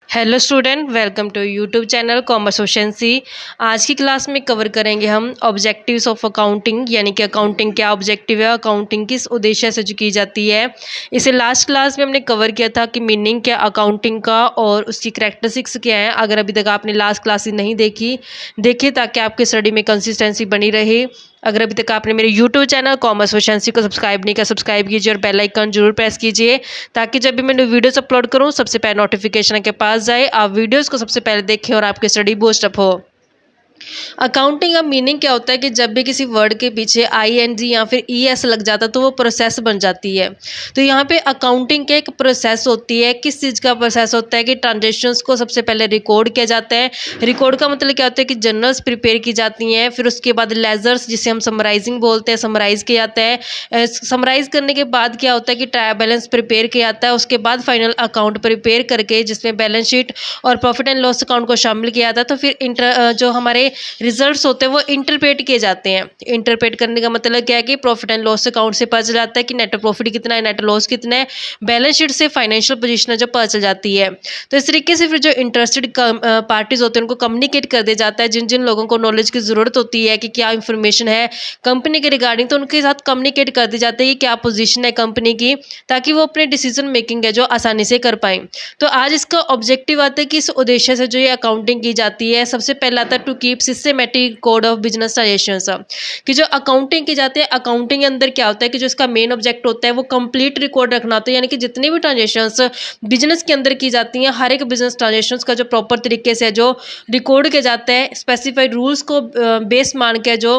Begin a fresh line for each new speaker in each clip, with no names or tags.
Hello student, welcome to YouTube channel commerce ओशेंसी। आज की क्लास में कवर करेंगे हम ऑब्जेक्टिव्स ऑफ अकाउंटिंग, यानी कि अकाउंटिंग क्या ऑब्जेक्टिव है, अकाउंटिंग किस उद्देश्य से जो की जाती है। इसे लास्ट क्लास में हमने कवर किया था कि मीनिंग क्या अकाउंटिंग का और उसकी करैक्टरिस्टिक्स क्या है। अगर अभी तक आपने लास्ट क्लास नहीं देखी, देखिए ताकि आपके स्टडी में कंसिस्टेंसी बनी रहे। अगर अभी तक आपने मेरे यूट्यूब चैनल कॉमर्स ओशेंसी को सब्सक्राइब नहीं किया, सब्सक्राइब कीजिए और बेल आइकन जरूर प्रेस कीजिए ताकि जब भी मैं वीडियोस अपलोड करूं सबसे पहले नोटिफिकेशन आपके पास जाए, आप वीडियोस को सबसे पहले देखें और आपकी स्टडी बूस्ट अप हो। अकाउंटिंग का मीनिंग क्या होता है कि जब भी किसी वर्ड के पीछे ING या फिर ES लग जाता है तो वो प्रोसेस बन जाती है। तो यहाँ पे अकाउंटिंग के एक प्रोसेस होती है। किस चीज़ का प्रोसेस होता है कि ट्रांजेक्शन्स को सबसे पहले रिकॉर्ड किया जाता है। रिकॉर्ड का मतलब क्या होता है कि जर्नल्स प्रिपेयर की जाती हैं, फिर उसके बाद लेजर्स जिसे हम समराइजिंग बोलते हैं, समराइज किया जाता है। समराइज करने के बाद क्या होता है कि ट्रायल बैलेंस प्रिपेयर किया जाता है। उसके बाद फाइनल अकाउंट प्रिपेयर करके जिसमें बैलेंस शीट और प्रॉफिट एंड लॉस अकाउंट को शामिल किया जाता है। तो फिर जो हमारे रिजल्ट्स होते हैं वो इंटरप्रेट किए जाते हैं। इंटरप्रेट करने का मतलब क्या है कि प्रॉफिट एंड लॉस अकाउंट से पता चल जाता है कि नेट प्रॉफिट कितना है, नेट लॉस कितना है। बैलेंस शीट से फाइनेंशियल पोजीशन जो पता चल जाती है। तो इस तरीके से फिर जो इंटरेस्टेड पार्टीज होते हैं उनको कम्युनिकेट कर दिया जाता है। जिन जिन लोगों को नॉलेज की जरूरत होती है कि क्या इंफॉर्मेशन है कंपनी के रिगार्डिंग, तो उनके साथ कम्युनिकेट कर दी जाती है कि क्या पोजीशन है कंपनी की, ताकि वो अपने डिसीजन मेकिंग है जो आसानी से कर पाएं। तो आज इसका ऑब्जेक्टिव आता है कि इस उद्देश्य से जो ये अकाउंटिंग की जाती है, सबसे पहला आता है to keep systematic code of business transactions. कि जो अकाउंटिंग की जाती है, अकाउंटिंग के अंदर क्या होता है कि जो इसका मेन ऑब्जेक्ट होता है वो कंप्लीट रिकॉर्ड रखना होता है। यानी कि जितनी भी ट्रांजेक्शंस बिजनेस के अंदर की जाती हैं, हर एक बिजनेस ट्रांजेक्शंस का जो प्रॉपर तरीके से जो रिकॉर्ड किया जाता है, स्पेसिफाइड रूल्स को बेस मान के जो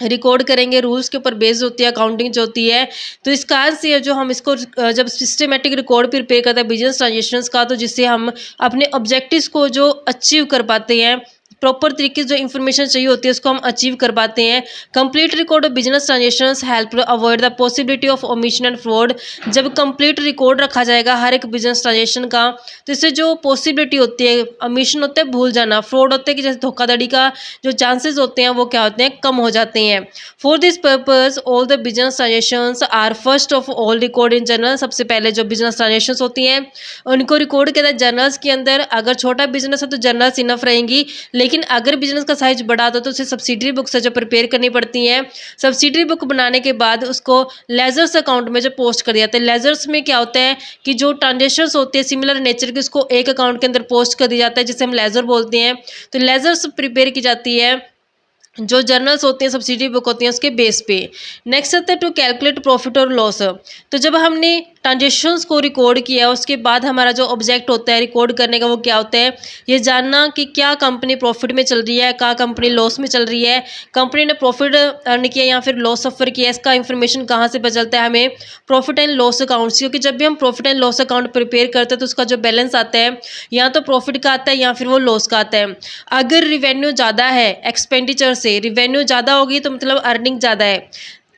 रिकॉर्ड करेंगे, रूल्स के ऊपर बेस्ड होती है अकाउंटिंग जो होती है। तो इस कारण से जो हम इसको जब सिस्टमेटिक रिकॉर्ड प्रिपेयर करते हैं बिजनेस ट्रांजेक्शन्स का, तो जिससे हम अपने ऑब्जेक्टिव्स को जो अचीव कर पाते हैं, प्रॉपर तरीके से जो इन्फॉर्मेशन चाहिए होती है उसको हम अचीव कर पाते हैं। Complete record of business transactions help avoid the possibility of omission and fraud. जब कंप्लीट रिकॉर्ड रखा जाएगा हर एक बिजनेस ट्रांजेक्शन का, तो इससे जो पॉसिबिलिटी होती है, ओमिशन होता है भूल जाना, फ्रॉड होता है कि जैसे धोखाधड़ी का जो चांसेस होते हैं वो क्या होते हैं, कम हो जाते हैं। For this purpose all the business transactions are first of all record in journal. सबसे पहले जो बिजनेस ट्रांजेक्शंस होती हैं उनको रिकॉर्ड किया जाता है जर्नल्स के अंदर। अगर छोटा बिजनेस है तो जर्नल्स इनफ रहेंगी, लेकिन अगर बिजनेस का साइज बढ़ा तो उसे सब्सिडरी बुक्स जो प्रिपेयर करनी पड़ती हैं। सब्सिडरी बुक बनाने के बाद उसको लेजर्स अकाउंट में जो पोस्ट कर दिया जाता है। लेजर्स में क्या होता है कि जो ट्रांजेक्शंस होती है सिमिलर नेचर की, उसको एक अकाउंट के अंदर पोस्ट कर दिया जाता है जिसे हम लेजर बोलते हैं। तो लेजर्स प्रिपेयर की जाती है जो जर्नल्स होते हैं, सब्सिडी बुक होती हैं, उसके बेस पे। नेक्स्ट आता है टू कैलकुलेट प्रॉफिट और लॉस। तो जब हमने ट्रांजेक्शन्स को रिकॉर्ड किया उसके बाद हमारा जो ऑब्जेक्ट होता है रिकॉर्ड करने का वो क्या होता है, ये जानना कि क्या कंपनी प्रॉफिट में चल रही है, क्या कंपनी लॉस में चल रही है, कंपनी ने प्रॉफिट अर्न किया या फिर लॉस सफ़र किया। इसका इन्फॉर्मेशन कहाँ से पता चलता है हमें, प्रॉफिट एंड लॉस अकाउंट से। क्योंकि जब भी हम profit and loss account prepare करते हैं तो उसका जो बैलेंस आता है या तो प्रॉफिट का आता है या फिर वो लॉस का आता है। अगर रिवेन्यू ज़्यादा है एक्सपेंडिचर से, रिवेन्यू ज़्यादा होगी तो मतलब अर्निंग ज़्यादा है,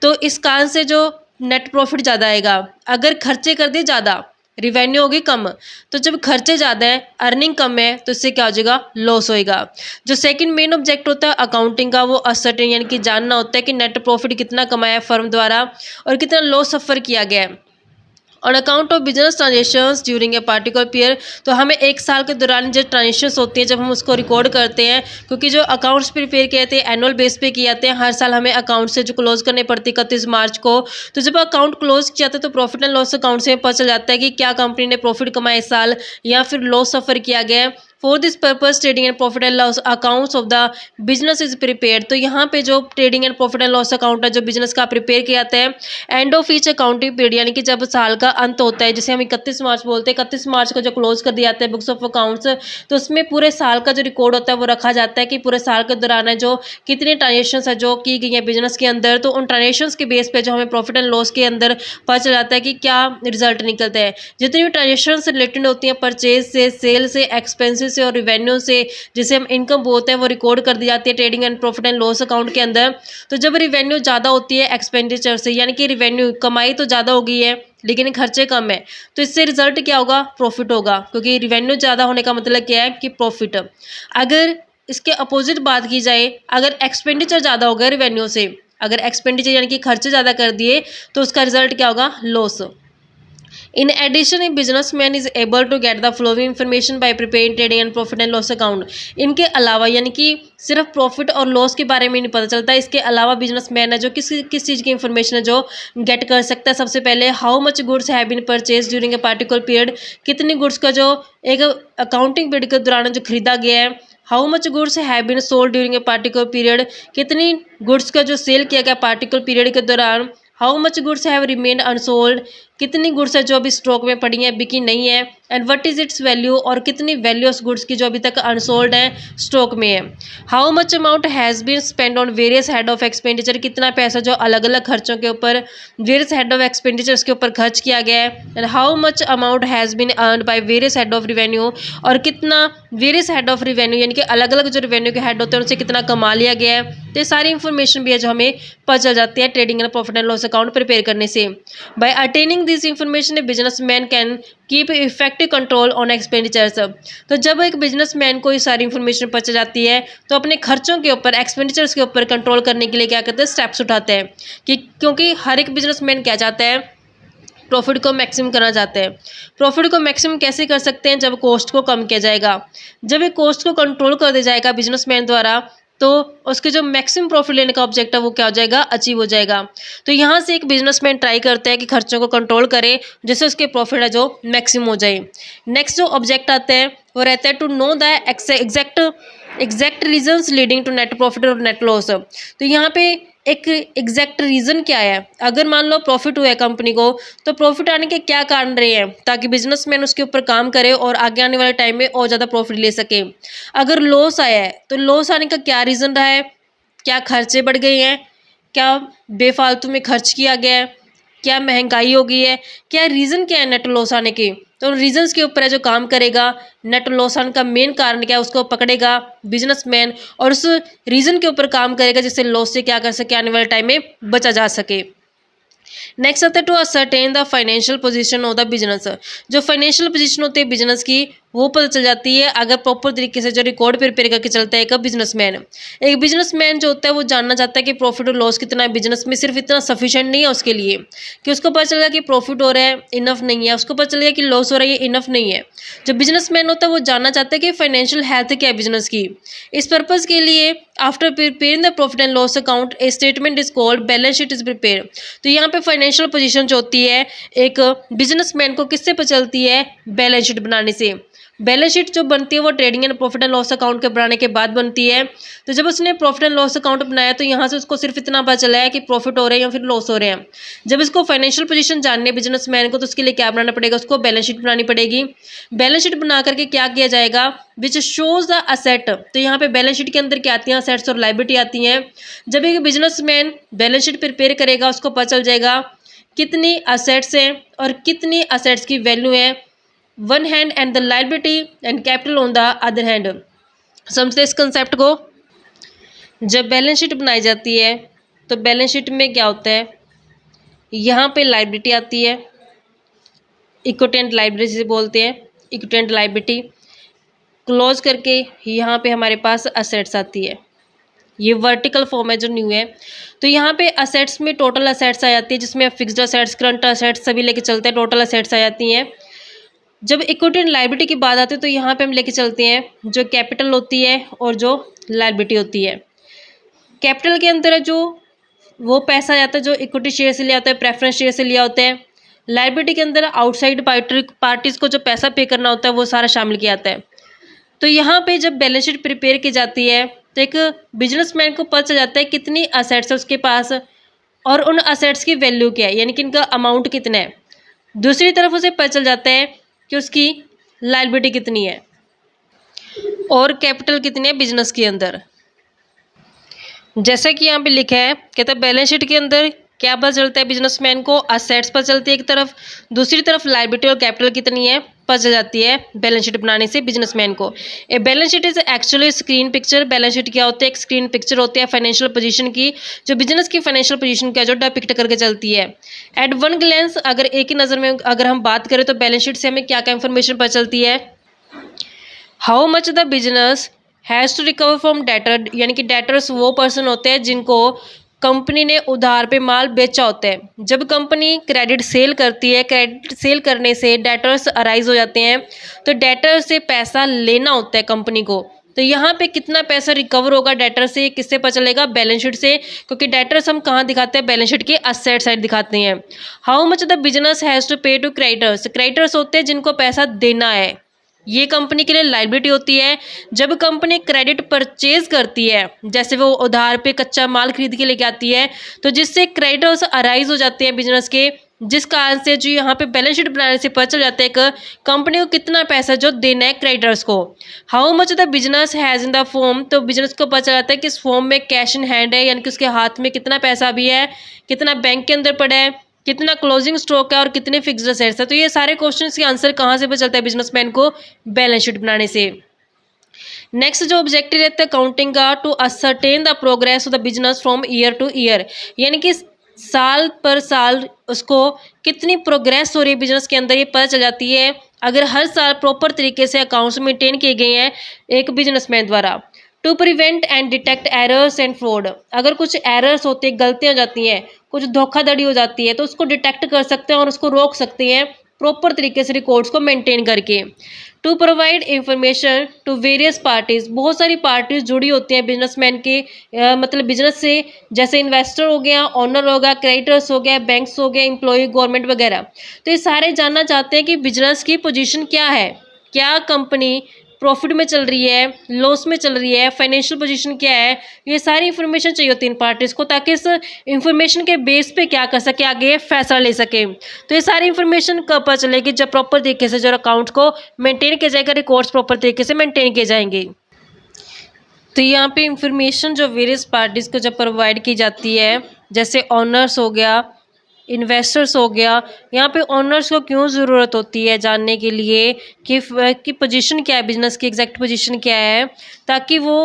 तो इस कारण से जो नेट प्रॉफिट ज़्यादा आएगा। अगर खर्चे कर दिए ज़्यादा, रिवेन्यू होगी कम, तो जब खर्चे ज़्यादा है अर्निंग कम है तो इससे क्या हो जाएगा, लॉस होएगा। जो सेकंड मेन ऑब्जेक्ट होता है अकाउंटिंग का वो असर्टेन, यानी कि जानना होता है कि नेट प्रॉफिट कितना कमाया है फर्म द्वारा और कितना लॉस सफ़र किया गया है on account of business transactions during a particular period. तो हमें एक साल के दौरान जो ट्रांजेक्शन्स होती हैं जब हम उसको रिकॉर्ड करते हैं, क्योंकि जो अकाउंट्स प्रिपेयर किए जाते हैं एनुअल बेस पे किए जाते हैं, हर साल हमें अकाउंट से जो क्लोज करने पड़ती है 31 मार्च को। तो जब अकाउंट क्लोज किया जाता है तो प्रॉफिट एंड लॉस अकाउंट से पता चल जाता है कि क्या कंपनी ने प्रॉफिट कमाया इस साल या फिर लॉस सफ़र किया गया है। For this purpose trading and profit and loss accounts of the business is prepare. तो यहाँ पे जो trading and profit and loss account है जो बिजनेस का प्रिपेयर किया जाता है end of each accounting period, यानी कि जब साल का अंत होता है, जैसे हम 31 मार्च बोलते हैं, 31 मार्च को जो क्लोज कर दिया जाता है बुक्स ऑफ अकाउंट्स, तो उसमें पूरे साल का जो रिकॉर्ड होता है वो रखा जाता है कि पूरे साल के दौरान है जो कितने ट्रांजेक्शन है जो की गई है बिजनेस के अंदर। तो उन ट्रांजेक्शन के बेस पे जो हमें प्रॉफिट एंड लॉस के अंदर पता चल जाता है कि क्या रिजल्ट निकलता है। जितनी भी ट्रांजेक्शन रिलेटेड होती हैं परचेज से, सेल से, एक्सपेंसिस से और रिवेन्यू से, जिसे हम इनकम बोलते हैं, वो रिकॉर्ड कर दी जाती है trading and profit and loss account के अंदर। तो जब रिवेन्यू ज़्यादा होती है एक्सपेंडिचर से, यानी कि रिवेन्यू कमाई तो ज़्यादा हो गई है लेकिन खर्चे कम है, तो इससे रिजल्ट क्या होगा, प्रॉफिट होगा। क्योंकि रिवेन्यू ज़्यादा होने का मतलब क्या है कि प्रॉफिट। अगर इसके अपोजिट बात की जाए, अगर एक्सपेंडिचर ज़्यादा होगा रिवेन्यू से, अगर एक्सपेंडिचर यानी कि खर्चे ज़्यादा कर दिए तो उसका रिजल्ट क्या होगा, loss. In addition a businessman is able to get the flowing information by preparing trading and profit and loss account. इनके अलावा यानी कि सिर्फ प्रॉफिट और लॉस के बारे में नहीं पता चलता, इसके अलावा बिजनेसमैन है जो किस चीज़ की इंफॉर्मेशन है जो गेट कर सकता है। सबसे पहले how much goods have been purchase during a particular period, कितनी गुड्स का जो एक अकाउंटिंग पीरियड के दौरान जो खरीदा गया है। How much goods have been sold during a particular period, कितनी गुड्स का जो सेल किया गया पार्टिकुलर पीरियड के दौरान। How much goods have remain unsold, कितनी गुड्स है जो अभी स्टॉक में पड़ी हैं, बिकी नहीं है। And what is it's value, और कितनी वैल्यू उस गुड्स की जो अभी तक अनसोल्ड है, स्टॉक में है। How much amount has been spend on various head of expenditure, कितना पैसा जो अलग अलग खर्चों के ऊपर वेरियस हेड ऑफ एक्सपेंडिचर्स के ऊपर खर्च किया गया है। And how much amount has been earn by various head of revenue, और कितना वेरियस हेड ऑफ रिवेन्यू यानी कि अलग अलग जो रिवेन्यू के हेड होते हैं उनसे कितना कमा लिया गया है। तो ये सारी इंफॉर्मेशन भी है जो हमें पता चल जाती है trading and profit and loss account prepare करने से। By attaining this information a businessman can keep effective control on expenditures. तो जब एक बिजनेसमैन को ये सारी इंफॉर्मेशन पता जाती है तो अपने खर्चों के ऊपर, एक्सपेंडिचर्स के ऊपर कंट्रोल करने के लिए क्या करते हैं, स्टेप्स उठाते हैं। क्योंकि हर एक बिजनेसमैन क्या चाहता है, प्रॉफिट को मैक्सिमम करना चाहते हैं। प्रॉफिट को मैक्सिमम कैसे कर सकते हैं, जब कॉस्ट को कम किया जाएगा। जब ये कॉस्ट को कंट्रोल कर दिया जाएगा बिजनेसमैन द्वारा तो उसके जो मैक्सिमम प्रॉफिट लेने का ऑब्जेक्ट है वो क्या हो जाएगा, अचीव हो जाएगा। तो यहाँ से एक बिजनेसमैन ट्राई करता है कि खर्चों को कंट्रोल करे जिससे उसके प्रॉफिट है जो मैक्सिमम हो जाए। नेक्स्ट जो ऑब्जेक्ट आता है वो रहता है to know the exact reasons leading to net profit और नेट लॉस। तो यहाँ पे एक एग्जैक्ट रीज़न क्या है, अगर मान लो प्रॉफिट हुआ है कंपनी को तो प्रॉफिट आने के क्या कारण रहे हैं ताकि बिजनेसमैन उसके ऊपर काम करे और आगे आने वाले टाइम में और ज़्यादा प्रॉफिट ले सके। अगर लॉस आया है तो लॉस आने का क्या रीज़न रहा है, क्या खर्चे बढ़ गए हैं, क्या बेफालतू में खर्च किया गया है, क्या महंगाई हो गई है, क्या रीज़न क्या है नेट लॉस आने के। तो रीजंस के ऊपर है जो काम करेगा, नेट लॉस आने का मेन कारण क्या है उसको पकड़ेगा बिजनेसमैन और उस रीज़न के ऊपर काम करेगा जिससे लॉस से क्या कर सके, आने वाले टाइम में बचा जा सके। नेक्स्ट आता है to ascertain the financial position of the business. जो फाइनेंशियल पोजीशन होती है बिजनेस की वो पता चल जाती है अगर प्रॉपर तरीके से जो रिकॉर्ड प्रिपेयर करके चलता है एक बिजनेसमैन। एक बिजनेसमैन जो होता है वो जानना चाहता है कि प्रॉफिट और लॉस कितना है बिजनेस में, सिर्फ इतना सफिशिएंट नहीं है उसके लिए कि उसको पता चल गया कि प्रॉफिट हो रहा है, इनफ नहीं है, उसको पता चल गया कि लॉस हो रहा है, इनफ नहीं है। जो बिजनेसमैन होता है वो जानना चाहता है कि फाइनेंशियल हेल्थ क्या है बिजनेस की। इस पर्पज़ के लिए after preparing the profit and loss account A statement is called balance sheet is prepare. तो यहाँ पे फाइनेंशियल पोजीशन जो होती है एक बिजनेसमैन को किससे पता चलती है, बैलेंस शीट बनाने से। बैलेंस शीट जो बनती है वो trading and profit and loss account के बनाने के बाद बनती है। तो जब उसने प्रॉफिट एंड लॉस अकाउंट बनाया तो यहाँ से उसको सिर्फ इतना पता चला है कि प्रॉफिट हो रहे हैं या फिर लॉस हो रहे हैं। जब इसको फाइनेंशियल पोजीशन जाननी है बिजनेसमैन को तो उसके लिए क्या बनाना पड़ेगा, उसको बैलेंस शीट बनानी पड़ेगी। बैलेंस शीट बना करके क्या किया जाएगा, विच शोज द असेट। तो यहाँ पे बैलेंस शीट के अंदर क्या आती हैं, असेट्स और लायबिलिटी आती हैं। जब एक बिजनेसमैन बैलेंस शीट प्रिपेयर करेगा उसको पता चल जाएगा कितनी असेट्स हैं और कितनी असेट्स की वैल्यू है one hand and the liability and capital on the other hand. समझते इस कंसेप्ट को। जब बैलेंस शीट बनाई जाती है तो बैलेंस शीट में क्या होता है, यहाँ पे लायबिलिटी आती है, इक्विटी एंड लायबिलिटी जिसे बोलते हैं, इक्विटी एंड लायबिलिटी क्लोज करके यहाँ पे हमारे पास असेट्स आती है। ये वर्टिकल फॉर्म है जो न्यू है। तो यहाँ पे असेट्स में टोटल असेट्स आ जाती है जिसमें फिक्स्ड असेट्स, करंट असेट्स सभी लेके चलते हैं, टोटल असेट्स आ जाती हैं। जब इक्विटी एंड लायबिलिटी की बात आती है तो यहाँ पे हम लेके चलते हैं जो कैपिटल होती है और जो लायबिलिटी होती है। कैपिटल के अंदर है जो वो पैसा आ जाता है जो इक्विटी शेयर से लिया होता है, प्रेफरेंस शेयर से लिया होता है। लायबिलिटी के अंदर आउटसाइड पार्टीज़ को जो पैसा पे करना होता है वो सारा शामिल किया जाता है। तो यहाँ पे जब बैलेंस शीट प्रिपेयर की जाती है तो एक बिजनेसमैन को पता चल जाता है कितनी असेट्स है उसके पास और उन असेट्स की वैल्यू क्या है, यानी कि इनका अमाउंट कितना है। दूसरी तरफ उसे पता चल जाता है कि उसकी लायबिलिटी कितनी है और कैपिटल कितनी है बिजनेस के अंदर। जैसा कि यहाँ पे लिखा है, कहता है बैलेंस शीट के अंदर क्या पता चलता है बिजनेसमैन को, असेट्स पता चलती है एक तरफ, दूसरी तरफ लायबिलिटी और कैपिटल कितनी है पता चल जाती है बैलेंस शीट बनाने से बिजनेसमैन को। A balance sheet is actually screen picture. Balance sheet क्या होता है, एक स्क्रीन पिक्चर होती है फाइनेंशियल पोजीशन की, जो बिजनेस की फाइनेंशियल पोजीशन का जो डिपिक्ट करके चलती है। एट वन ग्लैंस अगर एक ही नज़र में अगर हम बात करें तो बैलेंस शीट से हमें क्या क्या इन्फॉर्मेशन पता चलती है, how much the business has to recover from debtor, यानी कि डेटर्स वो पर्सन होते हैं जिनको कंपनी ने उधार पे माल बेचा होता है। जब कंपनी क्रेडिट सेल करती है, क्रेडिट सेल करने से डेटर्स अराइज हो जाते हैं, तो डेटर से पैसा लेना होता है कंपनी को। तो यहाँ पे कितना पैसा रिकवर होगा डेटर से, किससे पता चलेगा? बैलेंस शीट से, क्योंकि डेटर्स हम कहाँ दिखाते हैं? बैलेंस शीट के असेट साइड दिखाते हैं। How much the business has to pay to creditors, creditors होते हैं जिनको पैसा देना है, ये कंपनी के लिए लायबिलिटी होती है। जब कंपनी क्रेडिट परचेज करती है, जैसे वो उधार पे कच्चा माल खरीद के लेके आती है, तो जिससे क्रेडिटर्स अराइज हो जाते हैं बिजनेस के, जिस कारण से जो यहाँ पे बैलेंस शीट बनाने से पता चल जाता है कि कंपनी को कितना पैसा जो देना है क्रेडिटर्स को। How much the business has in the form, तो बिजनेस को पता चल जाता है कि इस फॉर्म में कैश इन हैंड है, यानी कि उसके हाथ में कितना पैसा भी है, कितना बैंक के अंदर पड़ा है, कितना क्लोजिंग स्टॉक है और कितने फिक्स्ड असेट्स है। तो ये सारे क्वेश्चंस के आंसर कहाँ से पता चलता है बिजनेसमैन को? बैलेंस शीट बनाने से। नेक्स्ट जो ऑब्जेक्टिव रहता है अकाउंटिंग का, to ascertain the progress of the business from year to year, यानी कि साल पर साल उसको कितनी प्रोग्रेस हो रही है बिजनेस के अंदर, ये पता चल जाती है अगर हर साल प्रॉपर तरीके से अकाउंट्स मेंटेन किए गए हैं एक बिजनेसमैन द्वारा। To prevent and detect errors and fraud, अगर कुछ एरर्स होते हैं, गलतियां हो जाती हैं, कुछ धोखाधड़ी हो जाती है, तो उसको डिटेक्ट कर सकते हैं और उसको रोक सकते हैं प्रॉपर तरीके से रिकॉर्ड्स को मेंटेन करके। To provide information to various parties, बहुत सारी पार्टीज जुड़ी होती हैं बिजनेसमैन के मतलब बिजनेस से, जैसे इन्वेस्टर हो गया, ऑनर हो गया, क्रेडिटर्स हो गया, बैंक्स हो गए, एम्प्लॉय, गवर्नमेंट वगैरह। तो ये सारे जानना चाहते हैं कि बिजनेस की पोजीशन क्या है, क्या कंपनी प्रॉफिट में चल रही है, लॉस में चल रही है, फाइनेंशियल पोजीशन क्या है, ये सारी इन्फॉर्मेशन चाहिए होती है इन पार्टीज को, ताकि इस इन्फॉर्मेशन के बेस पे क्या कर सके, आगे फैसला ले सके। तो ये सारी इन्फॉर्मेशन कब पता चलेगी? जब प्रॉपर तरीके से जो अकाउंट को मेंटेन किया जाएगा, रिकॉर्ड्स प्रॉपर तरीके से मेंटेन किए जाएंगे। तो यहाँ पे इंफॉर्मेशन जो वेरियस पार्टीज को जब प्रोवाइड की जाती है, जैसे ऑनर्स हो गया, इन्वेस्टर्स हो गया, यहाँ पे ओनर्स को क्यों ज़रूरत होती है जानने के लिए कि पोजीशन क्या है, बिजनेस की एग्जैक्ट पोजीशन क्या है, ताकि वो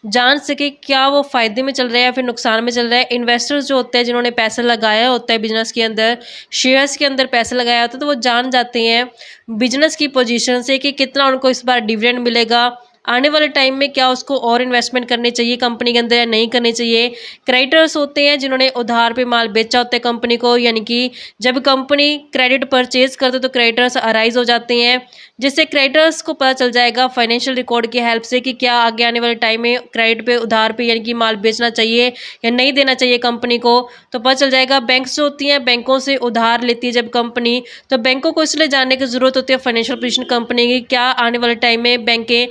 जान सके क्या वो फ़ायदे में चल रहा है या फिर नुकसान में चल रहा है। इन्वेस्टर्स जो होते हैं, जिन्होंने पैसा लगाया होता है बिजनेस के अंदर, शेयर्स के अंदर पैसा लगाया होता है, तो वो जान जाते हैं बिजनेस की पोजीशन से कि कितना उनको इस बार डिविडेंड मिलेगा, आने वाले टाइम में क्या उसको और इन्वेस्टमेंट करनी चाहिए कंपनी के अंदर या नहीं करनी चाहिए। क्रेडिटर्स होते हैं जिन्होंने उधार पे माल बेचा होता है कंपनी को, यानी कि जब कंपनी क्रेडिट परचेज करते तो क्रेडिटर्स अराइज हो जाते हैं, जिससे क्रेडिटर्स को पता चल जाएगा फाइनेंशियल रिकॉर्ड की हेल्प से कि क्या आगे आने वाले टाइम में क्रेडिट पे, उधार पे यानी कि माल बेचना चाहिए या नहीं देना चाहिए कंपनी को, तो पता चल जाएगा। बैंक्स जो होती हैं, बैंकों से उधार लेती है जब कंपनी, तो बैंकों को इसलिए जानने की ज़रूरत होती है फाइनेंशियल पोजीशन कंपनी की, क्या आने वाले टाइम में बैंकें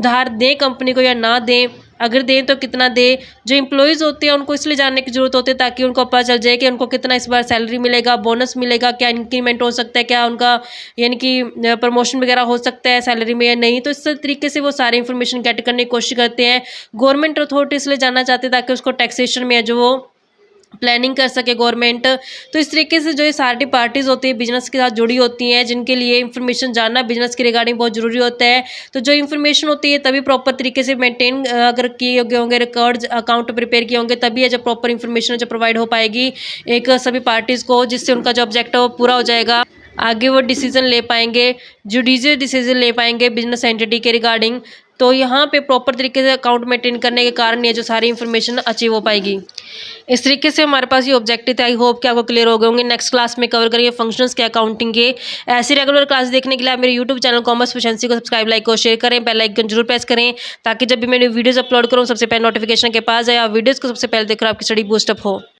उधार दें कंपनी को या ना दें, अगर दें तो कितना दें। जो एम्प्लॉयज़ होते हैं उनको इसलिए जानने की ज़रूरत होती है ताकि उनको पता चल जाए कि उनको कितना इस बार सैलरी मिलेगा, बोनस मिलेगा, क्या इंक्रीमेंट हो सकता है, क्या उनका यानी कि प्रमोशन वगैरह हो सकता है सैलरी में या नहीं। तो इस तरीके से वो सारी इन्फॉर्मेशन गेट करने की कोशिश करते हैं। गवर्नमेंट अथॉरिटी इसलिए जानना चाहते हैं ताकि उसको टैक्सेशन में जो वो प्लानिंग कर सके गवर्नमेंट। तो इस तरीके से जो ये सारी पार्टीज़ होती है बिजनेस के साथ जुड़ी होती हैं, जिनके लिए इन्फॉर्मेशन जानना बिजनेस के रिगार्डिंग बहुत ज़रूरी होता है। तो जो इन्फॉर्मेशन होती है तभी प्रॉपर तरीके से मेंटेन अगर किए गए होंगे, रिकॉर्ड्स अकाउंट प्रिपेयर किए होंगे, तभी है जब प्रॉपर इन्फॉर्मेशन जो प्रोवाइड हो पाएगी एक सभी पार्टीज़ को, जिससे उनका जो ऑब्जेक्टिव वो पूरा हो जाएगा। आगे वो डिसीजन ले पाएंगे, जुडिशियल डिसीजन ले पाएंगे बिजनेस एंटिटी के रिगार्डिंग। तो यहाँ पे प्रॉपर तरीके से अकाउंट मेंटेन करने के कारण ये जो सारी इन्फॉर्मेशन अचीव हो पाएगी। इस तरीके से हमारे पास ये ऑब्जेक्टिव थे। आई होप कि आपको क्लियर हो गए होंगे। नेक्स्ट क्लास में कवर करेंगे फंक्शंस के अकाउंटिंग के। ऐसी रेगुलर क्लास देखने के लिए आप मेरे यूट्यूब चैनल कॉमर्स एफिशिएंसी को सब्सक्राइब, लाइक और शेयर करें, बेल आइकन जरूर प्रेस करें, ताकि जब भी मैं वीडियोस अपलोड करूँ सबसे पहले नोटिफिकेशन के पास जाए, आप वीडियोज़ को सबसे पहले देखकर आपकी स्टडी बूस्टअप हो।